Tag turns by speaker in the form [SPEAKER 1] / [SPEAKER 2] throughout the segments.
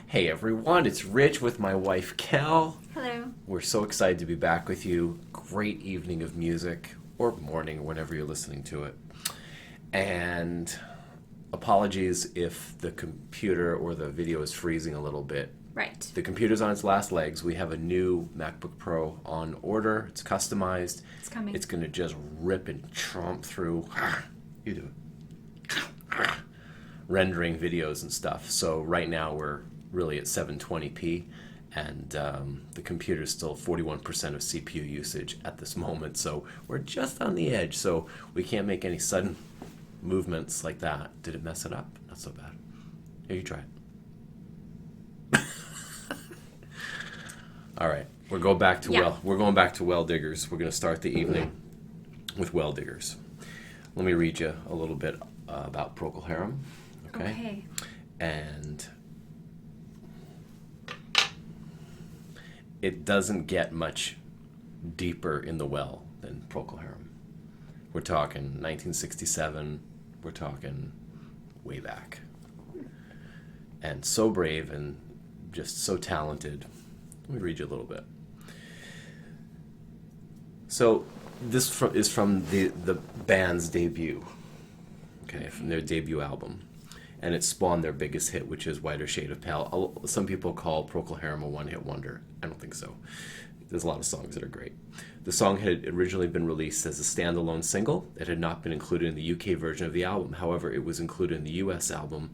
[SPEAKER 1] Hey everyone, it's Rich with my wife Kel.
[SPEAKER 2] Hello.
[SPEAKER 1] We're so excited to be back with you. Great evening of music, or morning, whenever you're listening to it. And apologies if the computer or the video is freezing a little bit.
[SPEAKER 2] Right.
[SPEAKER 1] The computer's on its last legs. We have a new MacBook Pro on order. It's customized.
[SPEAKER 2] It's coming.
[SPEAKER 1] It's going to just rip and chomp through. You do it. Rendering videos and stuff. So right now we're really at 720p, and the computer's still 41% of CPU usage at this moment. So we're just on the edge. So we can't make any sudden movements like that. Did it mess it up? Not so bad. Here, you try it. All right, we're going back to Well Diggers. We're going to start the evening with Well Diggers. Let me read you a little bit about Procol Harum. Okay. And it doesn't get much deeper in the well than Procol Harum. We're talking 1967. We're talking way back. And so brave and just so talented. Let me read you a little bit. So this is from the band's debut, okay, from their debut album. And it spawned their biggest hit, which is Whiter Shade of Pale. Some people call Procol Harum a one-hit wonder. I don't think so. There's a lot of songs that are great. The song had originally been released as a standalone single. It had not been included in the UK version of the album. However, it was included in the US album.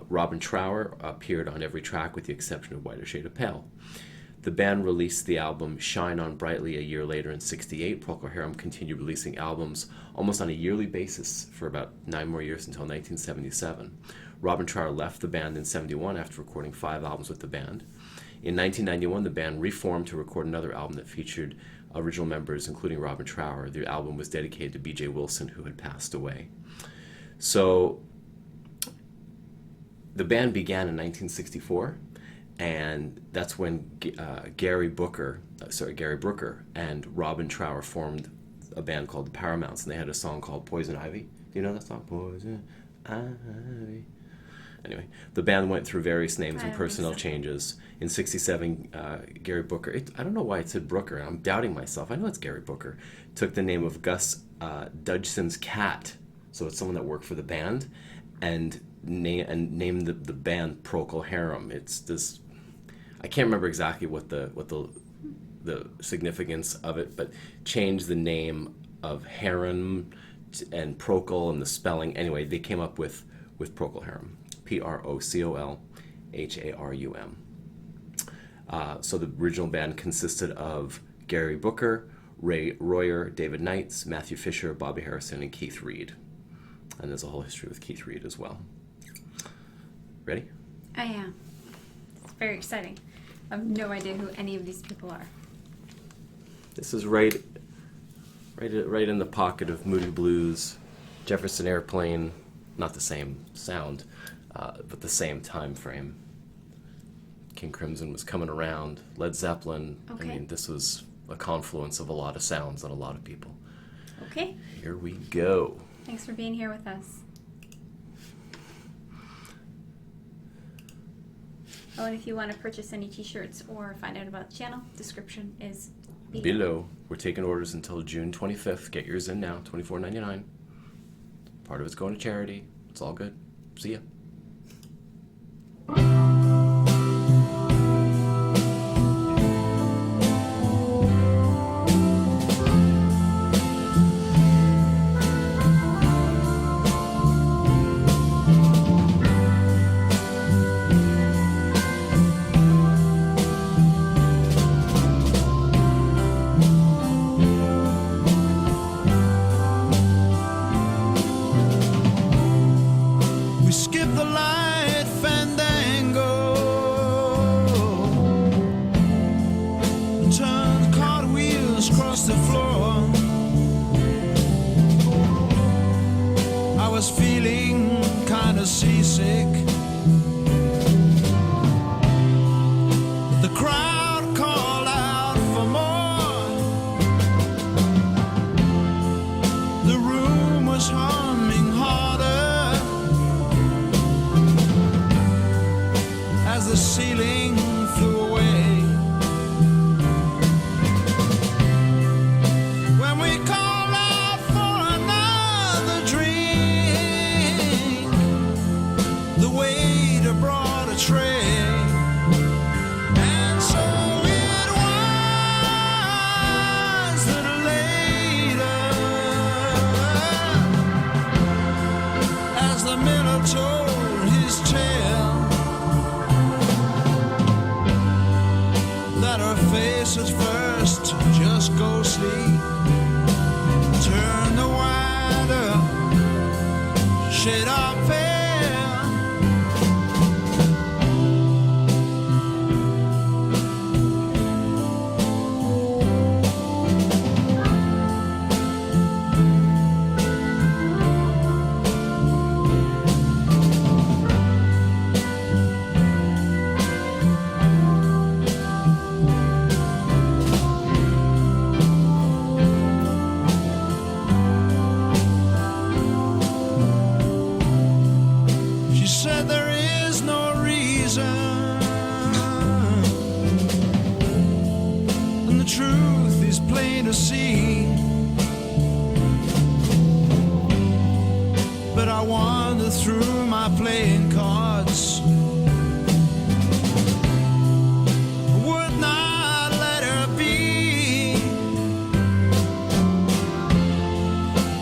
[SPEAKER 1] Robin Trower appeared on every track with the exception of Whiter Shade of Pale. The band released the album Shine On Brightly a year later in '68. Procol Harum continued releasing albums almost on a yearly basis for about 9 more years until 1977. Robin Trower left the band in '71 after recording 5 albums with the band. In 1991, the band reformed to record another album that featured original members, including Robin Trower. The album was dedicated to B.J. Wilson, who had passed away. So the band began in 1964. And that's when Gary Brooker and Robin Trower formed a band called the Paramounts, and they had a song called Poison Ivy. Do you know that song? Poison Ivy. Anyway, the band went through various names and personnel changes. In '67, Gary Brooker, I don't know why it said Brooker, I'm doubting myself. I know it's Gary Brooker, took the name of Gus Dudgson's cat, so it's someone that worked for the band, and named the band Procol Harum. It's this, I can't remember exactly what the significance of it, but changed the name of Harum and Procol and the spelling. Anyway, they came up with Procol Harum, Procolharum. So the original band consisted of Gary Brooker, Ray Royer, David Knights, Matthew Fisher, Bobby Harrison, and Keith Reed. And there's a whole history with Keith Reed as well. Ready?
[SPEAKER 2] I am. It's very exciting. I have no idea who any of these people are.
[SPEAKER 1] This is right in the pocket of Moody Blues, Jefferson Airplane, not the same sound, but the same time frame. King Crimson was coming around, Led Zeppelin.
[SPEAKER 2] Okay.
[SPEAKER 1] I mean, this was a confluence of a lot of sounds and a lot of people.
[SPEAKER 2] Okay.
[SPEAKER 1] Here we go.
[SPEAKER 2] Thanks for being here with us. Oh, and if you want to purchase any t-shirts or find out about the channel, description is below.
[SPEAKER 1] We're taking orders until June 25th. Get yours in now, $24.99. Part of it's going to charity. It's all good. See ya.
[SPEAKER 3] Skip as the ceiling flew away. When we called out for another drink, the waiter brought a tray. And so it was that later, as the miller told his tale, that her face at first just ghostly turned the wider shade of pale. She said there is no reason, and the truth is plain to see. But I wander through my playing cards, would not let her be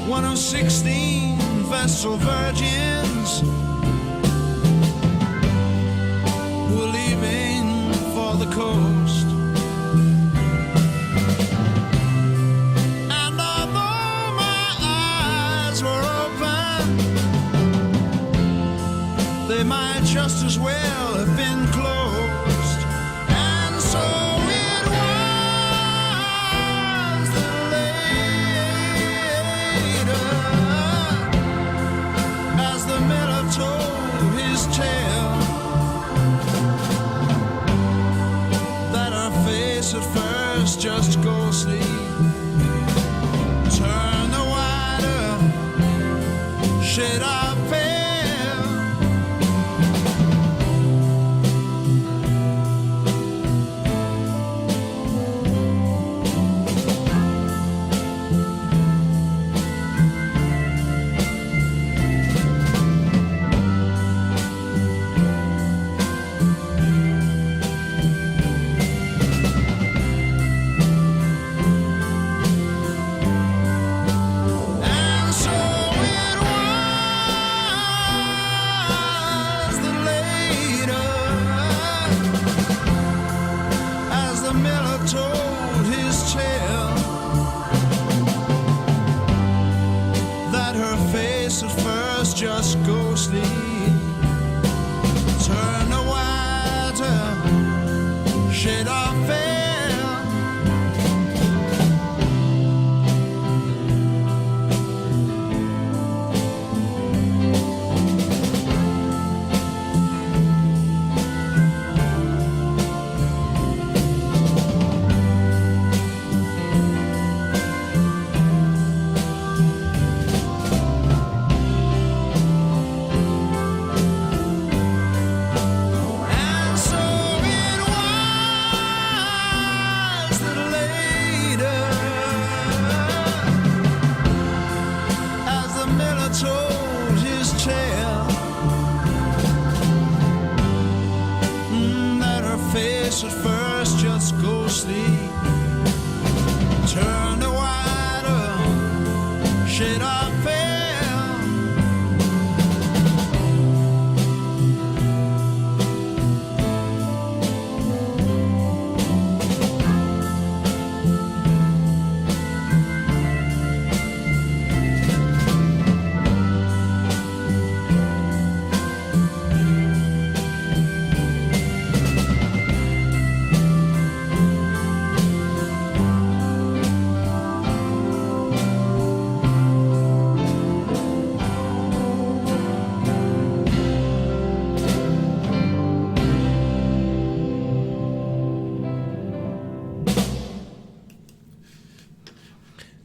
[SPEAKER 3] one of 16 Vestal virgins who were leaving for the coast. And although my eyes were open, they might just as well have been closed. And so it was that later, as the miller told his tale, that her face at first just ghostly turned the wider shade of pale. And so it was that later, as the miller told his tale, that her face at first just ghostly turned a whiter shade of pale. And so it was that later, as the miller told his tale, that her face at first just ghostly turned a wider shade of pale.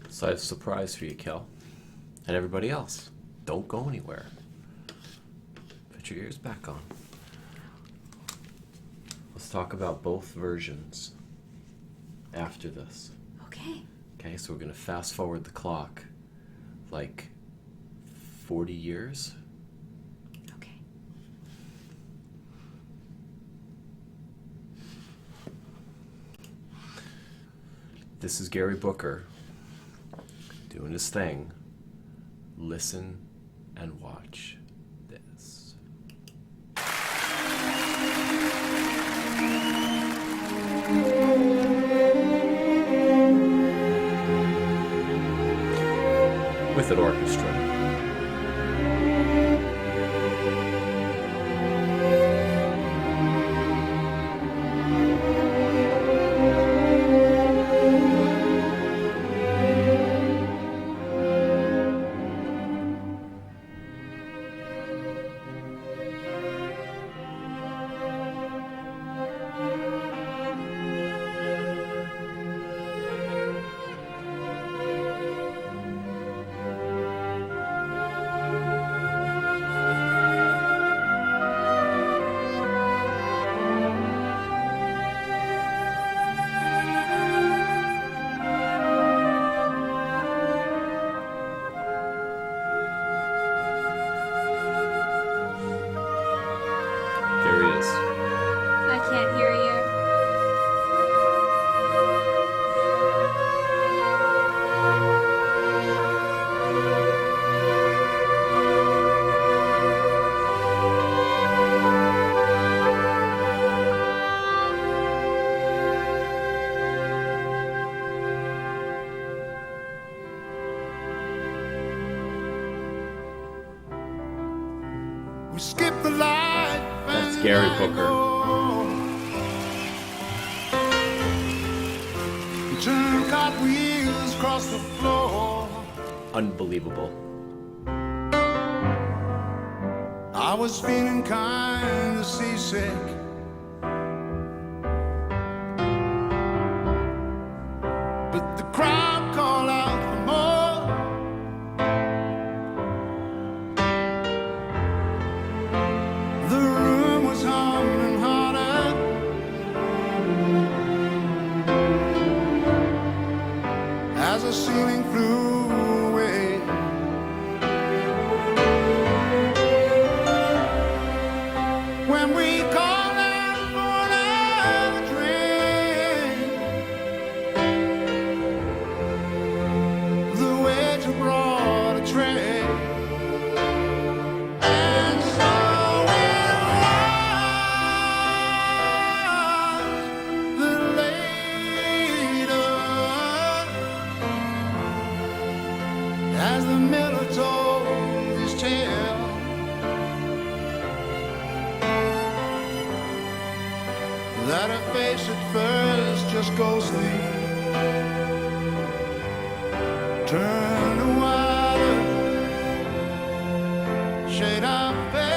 [SPEAKER 1] So I have a surprise for you, Kel, and everybody else. Don't go anywhere. Put your ears back on. Let's talk about both versions after this.
[SPEAKER 2] Okay.
[SPEAKER 1] Okay, so we're going to fast forward the clock like 40 years.
[SPEAKER 2] Okay.
[SPEAKER 1] This is Gary Booker doing his thing. Listen and watch this. With an orchestra. There he is.
[SPEAKER 2] I can't hear you.
[SPEAKER 3] We skip the light.
[SPEAKER 1] That's Gary Booker.
[SPEAKER 3] We turn cartwheels across the floor.
[SPEAKER 1] Unbelievable.
[SPEAKER 3] I was feeling kind of seasick. But the crowd called out for more. The room was humming harder. As the ceiling flew away. When we called out for another drink, the waiter brought a tray. And so it was that later, as the miller told his tale, that her face at first just ghostly turned to whiter, shade of pale.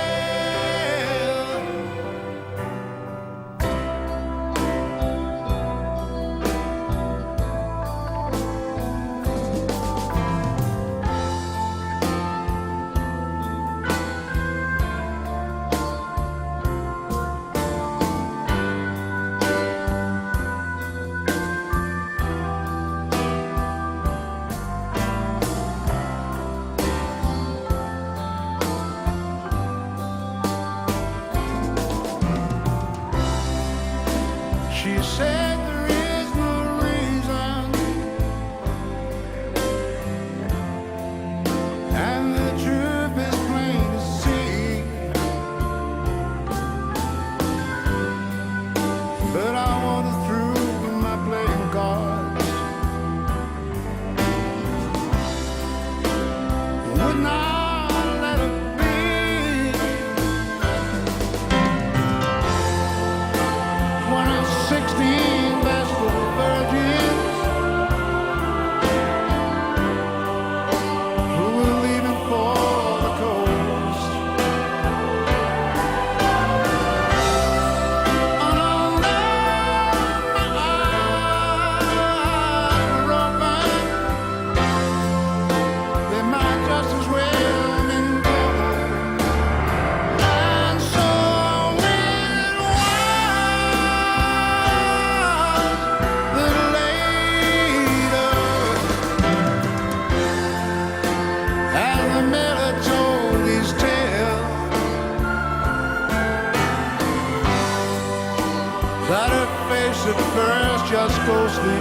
[SPEAKER 3] That her face at first just ghostly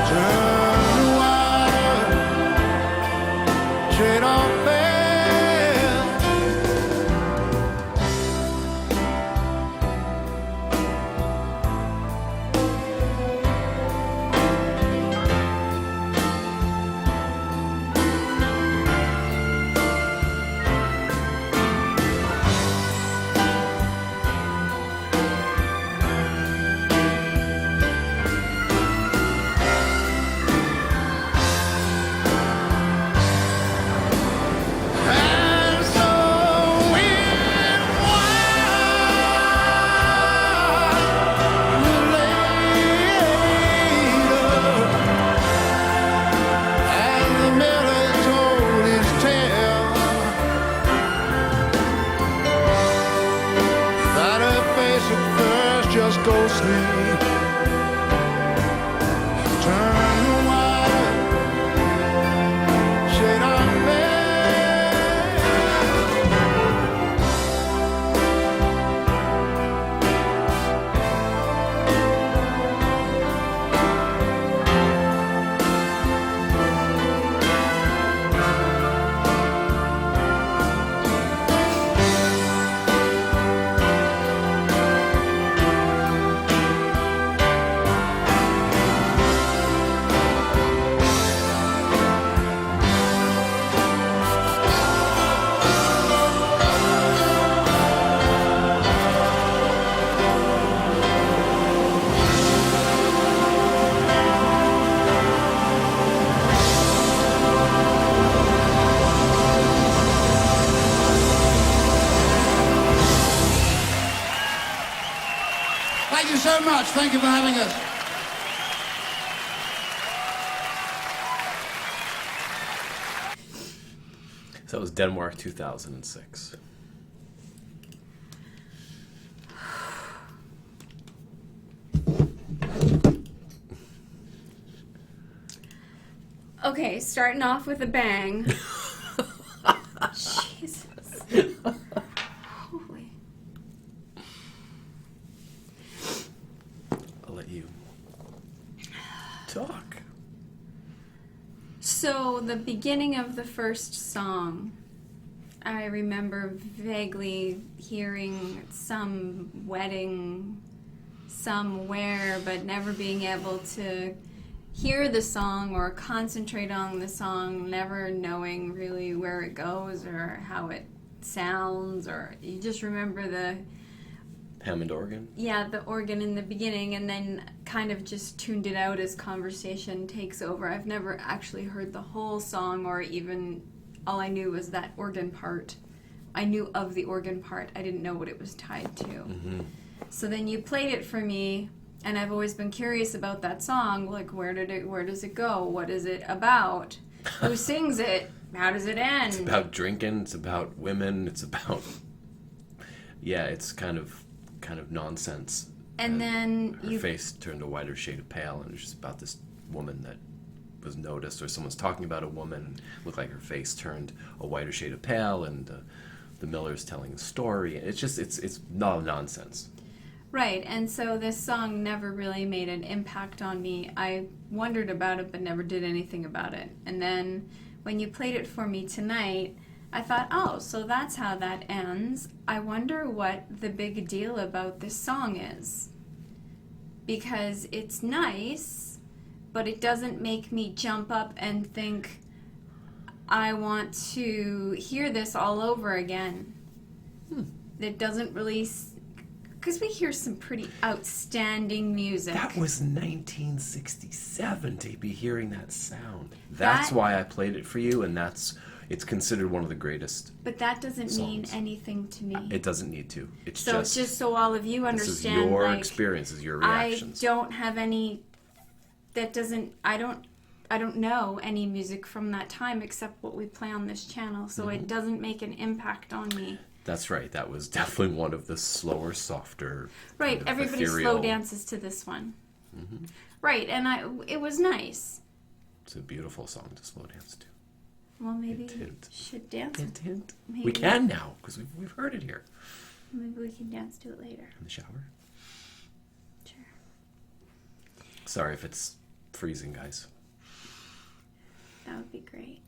[SPEAKER 3] turned white, shade of pale. Thank you so much. Thank you for having us.
[SPEAKER 1] So that was Denmark 2006.
[SPEAKER 2] Okay, starting off with a bang. Jesus. Holy.
[SPEAKER 1] I'll let you talk.
[SPEAKER 2] So, the beginning of the first song, I remember vaguely hearing some wedding somewhere, but never being able to hear the song or concentrate on the song, never knowing really where it goes or how it sounds, or you just remember the
[SPEAKER 1] Hammond organ?
[SPEAKER 2] yeah, the organ in the beginning, and then kind of just tuned it out as conversation takes over. I've never actually heard the whole song, or even all I knew was that organ part. I knew of the organ part. I didn't know what it was tied to.
[SPEAKER 1] Mm-hmm.
[SPEAKER 2] So then you played it for me, and I've always been curious about that song. Like, where does it go? What is it about? Who sings it? How does it end?
[SPEAKER 1] It's about drinking. It's about women. It's about it's kind of nonsense.
[SPEAKER 2] And then
[SPEAKER 1] her face turned a whiter shade of pale, and it was just about this woman that was noticed, or someone's talking about a woman. Looked like her face turned a whiter shade of pale, and the miller's telling a story. It's just it's no nonsense.
[SPEAKER 2] Right, and so this song never really made an impact on me. I wondered about it, but never did anything about it. And then when you played it for me tonight, I thought, oh, so that's how that ends. I wonder what the big deal about this song is. Because it's nice, but it doesn't make me jump up and think, I want to hear this all over again. It doesn't really... Because we hear some pretty outstanding music.
[SPEAKER 1] That was 1967 to be hearing that sound. That's why I played it for you, and it's considered one of the greatest.
[SPEAKER 2] But that doesn't mean
[SPEAKER 1] songs.
[SPEAKER 2] anything to me.
[SPEAKER 1] It doesn't need to. It's
[SPEAKER 2] So just so all of you understand,
[SPEAKER 1] this is your
[SPEAKER 2] like,
[SPEAKER 1] experiences, your reactions.
[SPEAKER 2] I don't have any. That doesn't. I don't know any music from that time except what we play on this channel. So it doesn't make an impact on me.
[SPEAKER 1] That's right. That was definitely one of the slower, softer.
[SPEAKER 2] Right.
[SPEAKER 1] kind of
[SPEAKER 2] Everybody
[SPEAKER 1] ethereal-
[SPEAKER 2] slow dances to this one. Right, and it was nice.
[SPEAKER 1] It's a beautiful song to slow dance to.
[SPEAKER 2] Well, maybe
[SPEAKER 1] Hint,
[SPEAKER 2] we
[SPEAKER 1] hint.
[SPEAKER 2] should dance.
[SPEAKER 1] Hint, hint.
[SPEAKER 2] Maybe.
[SPEAKER 1] We can now because we've heard it here.
[SPEAKER 2] Maybe we can dance to it later.
[SPEAKER 1] In the shower?
[SPEAKER 2] Sure.
[SPEAKER 1] Sorry if it's freezing, guys.
[SPEAKER 2] That would be great.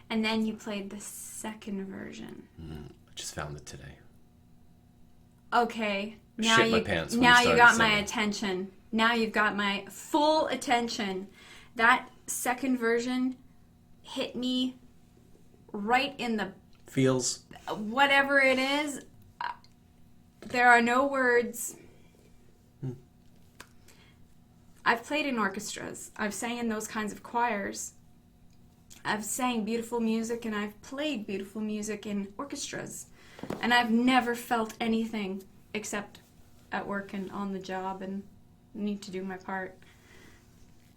[SPEAKER 2] And then you played the second version.
[SPEAKER 1] I just found it today.
[SPEAKER 2] Okay.
[SPEAKER 1] I shit my pants when
[SPEAKER 2] now
[SPEAKER 1] you
[SPEAKER 2] you
[SPEAKER 1] started
[SPEAKER 2] got my
[SPEAKER 1] singing.
[SPEAKER 2] attention. Now you've got my full attention. That second version hit me right in the
[SPEAKER 1] Feels.
[SPEAKER 2] whatever it is. There are no words. I've played in orchestras. I've sang in those kinds of choirs. I've sang beautiful music and I've played beautiful music in orchestras. And I've never felt anything except at work and on the job and need to do my part.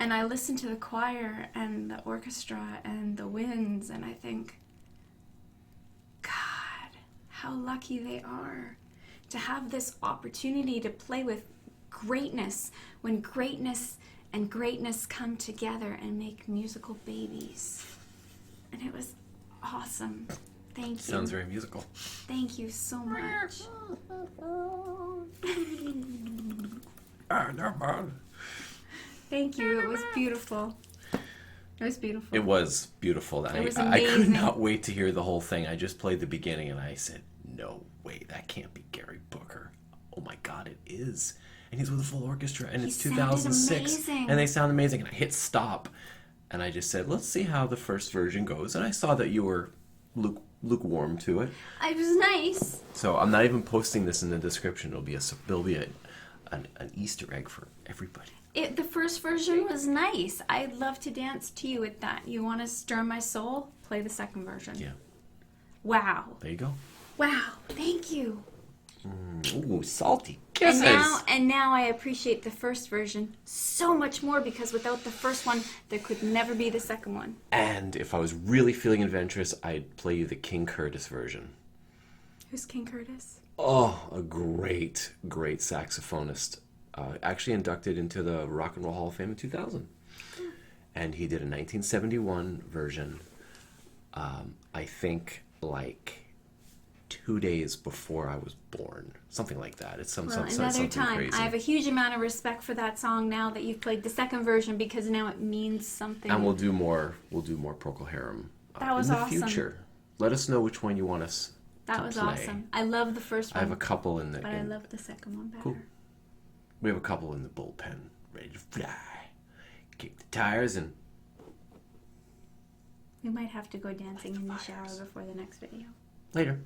[SPEAKER 2] And I listen to the choir and the orchestra and the winds and I think, God, how lucky they are to have this opportunity to play with greatness when greatness and greatness come together and make musical babies. And it was awesome. Thank you.
[SPEAKER 1] Sounds very musical.
[SPEAKER 2] Thank you so much. Thank you. It was beautiful. It was beautiful.
[SPEAKER 1] It was beautiful.
[SPEAKER 2] It was
[SPEAKER 1] I could
[SPEAKER 2] amazing.
[SPEAKER 1] not wait to hear the whole thing. I just played the beginning and I said, no way, that can't be Gary Booker. Oh my God, it is. And he's with a full orchestra and it's
[SPEAKER 2] sounded
[SPEAKER 1] 2006.
[SPEAKER 2] amazing.
[SPEAKER 1] And they sound amazing. And I hit stop and I just said, let's see how the first version goes. And I saw that you were lukewarm to it.
[SPEAKER 2] It was nice.
[SPEAKER 1] So I'm not even posting this in the description. There'll be an Easter egg for everybody.
[SPEAKER 2] The first version was nice. I'd love to dance to you with that. You want to stir my soul? Play the second version.
[SPEAKER 1] Yeah.
[SPEAKER 2] Wow.
[SPEAKER 1] There you go.
[SPEAKER 2] Wow. Thank you.
[SPEAKER 1] Ooh, salty
[SPEAKER 2] And
[SPEAKER 1] kisses.
[SPEAKER 2] now I appreciate the first version so much more because without the first one, there could never be the second one.
[SPEAKER 1] And if I was really feeling adventurous, I'd play you the King Curtis version.
[SPEAKER 2] Who's King Curtis?
[SPEAKER 1] Oh, a great, great saxophonist. Actually inducted into the Rock and Roll Hall of Fame in 2000. And he did a 1971 version, I think like 2 days before I was born. Something like that. It's
[SPEAKER 2] Another
[SPEAKER 1] something
[SPEAKER 2] time.
[SPEAKER 1] crazy.
[SPEAKER 2] I have a huge amount of respect for that song now that you've played the second version because now it means something.
[SPEAKER 1] And we'll do more Procol Harum
[SPEAKER 2] That was
[SPEAKER 1] in the
[SPEAKER 2] awesome.
[SPEAKER 1] future. Let us know which one you want us
[SPEAKER 2] That
[SPEAKER 1] to
[SPEAKER 2] was
[SPEAKER 1] play.
[SPEAKER 2] awesome. I love the first
[SPEAKER 1] I
[SPEAKER 2] one.
[SPEAKER 1] have a couple in the
[SPEAKER 2] But I love the second one better.
[SPEAKER 1] Cool. We have a couple in the bullpen ready to fly. Kick the tires and
[SPEAKER 2] We might have to go dancing in the shower before the next video.
[SPEAKER 1] later.